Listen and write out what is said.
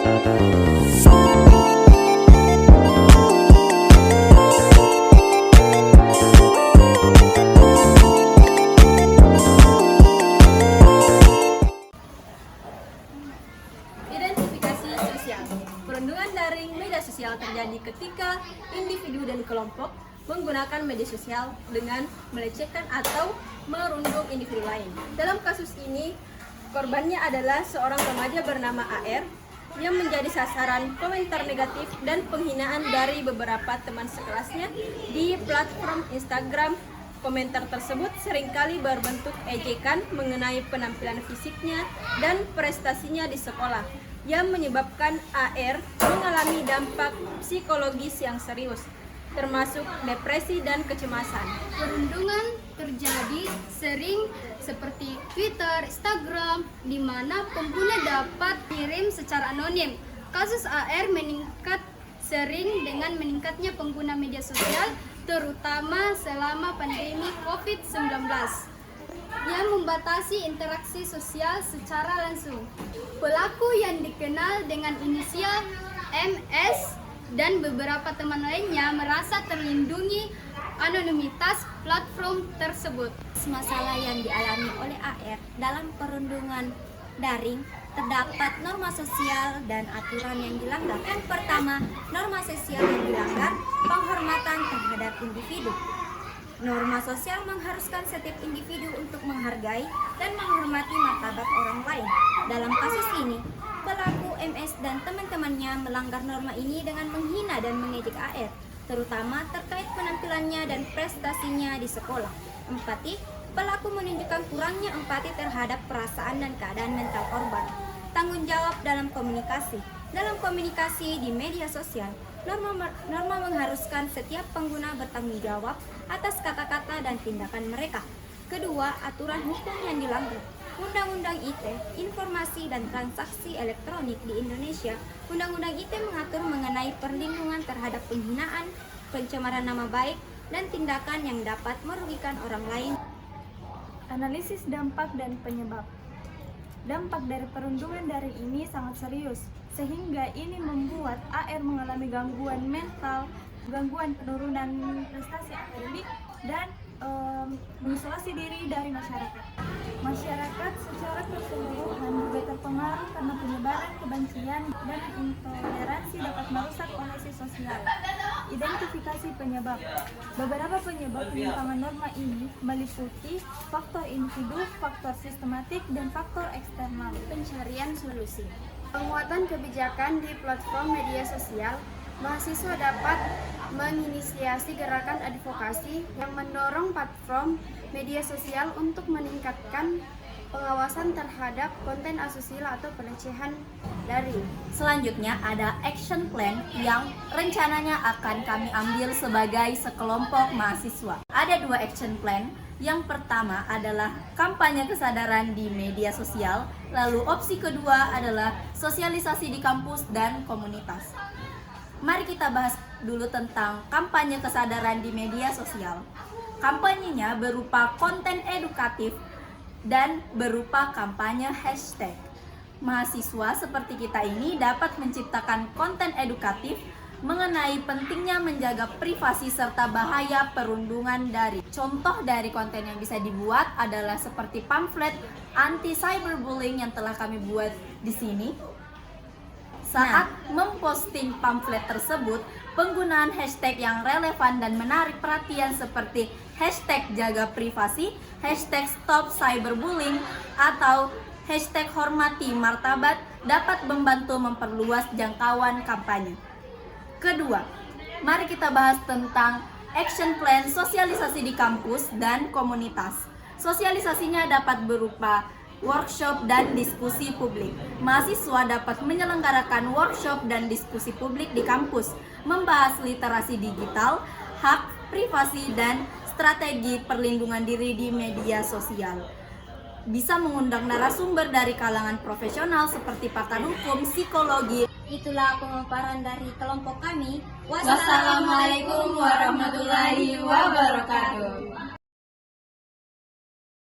Identifikasi sosial. Perundungan daring media sosial terjadi ketika individu dan kelompok menggunakan media sosial dengan melecehkan atau merundung individu lain. Dalam kasus ini, korbannya adalah seorang remaja bernama AR yang menjadi sasaran komentar negatif dan penghinaan dari beberapa teman sekelasnya di platform Instagram. Komentar tersebut seringkali berbentuk ejekan mengenai penampilan fisiknya dan prestasinya di sekolah, yang menyebabkan AR mengalami dampak psikologis yang serius, termasuk depresi dan kecemasan. Perundungan terjadi sering seperti Twitter, Instagram, di mana pengguna dapat kirim secara anonim. Kasus AR meningkat sering dengan meningkatnya pengguna media sosial, terutama selama pandemi COVID-19 yang membatasi interaksi sosial secara langsung. Pelaku yang dikenal dengan inisial MS dan beberapa teman lainnya merasa terlindungi anonimitas platform tersebut. Masalah yang dialami oleh AR dalam perundungan daring terdapat norma sosial dan aturan yang dilanggar. Yang pertama, norma sosial yang dilanggar, penghormatan terhadap individu. Norma sosial mengharuskan setiap individu untuk menghargai dan menghormati martabat orang lain. Dalam kasus ini, pelaku MS dan teman-temannya melanggar norma ini dengan menghina dan mengejek AR, terutama terkait penampilannya dan prestasinya di sekolah. Empati, pelaku menunjukkan kurangnya empati terhadap perasaan dan keadaan mental korban. Tanggung jawab dalam komunikasi. Dalam komunikasi di media sosial, norma mengharuskan setiap pengguna bertanggung jawab atas kata-kata dan tindakan mereka. Kedua, aturan hukum yang dilanggar. Undang-Undang ITE, Informasi dan Transaksi Elektronik di Indonesia. Undang-Undang ITE mengatur mengenai perlindungan terhadap penghinaan, pencemaran nama baik, dan tindakan yang dapat merugikan orang lain. Analisis dampak dan penyebab. Dampak dari perundungan daring ini sangat serius, sehingga ini membuat AR mengalami gangguan mental, gangguan penurunan prestasi akademik, dan mengisolasi diri dari masyarakat. Masyarakat secara keseluruhan juga terpengaruh karena penyebaran kebencian dan intoleransi dapat merusak kohesi sosial. Identifikasi penyebab. Beberapa penyebab penyimpangan norma ini meliputi faktor individu, faktor sistematik, dan faktor eksternal. Pencarian solusi. Penguatan kebijakan di platform media sosial, mahasiswa dapat menginisiasi gerakan advokasi yang mendorong platform media sosial untuk meningkatkan pengawasan terhadap konten asusila atau pelecehan daring. Selanjutnya ada action plan yang rencananya akan kami ambil sebagai sekelompok mahasiswa. Ada 2 action plan. Yang pertama adalah kampanye kesadaran di media sosial, lalu opsi kedua adalah sosialisasi di kampus dan komunitas. Mari kita bahas dulu tentang kampanye kesadaran di media sosial. Kampanyenya berupa konten edukatif dan berupa kampanye hashtag. Mahasiswa seperti kita ini dapat menciptakan konten edukatif mengenai pentingnya menjaga privasi serta bahaya perundungan daring. Contoh dari konten yang bisa dibuat adalah seperti pamflet anti cyberbullying yang telah kami buat di sini. Saat memposting pamflet tersebut, penggunaan hashtag yang relevan dan menarik perhatian seperti hashtag jaga privasi, hashtag stop cyberbullying, atau hashtag hormati martabat dapat membantu memperluas jangkauan kampanye. Kedua, mari kita bahas tentang action plan sosialisasi di kampus dan komunitas. Sosialisasinya dapat berupa workshop dan diskusi publik. Mahasiswa dapat menyelenggarakan workshop dan diskusi publik di kampus, membahas literasi digital, hak privasi, dan strategi perlindungan diri di media sosial. Bisa mengundang narasumber dari kalangan profesional seperti pakar hukum, psikologi. Itulah pemaparan dari kelompok kami. Wassalamualaikum warahmatullahi wabarakatuh.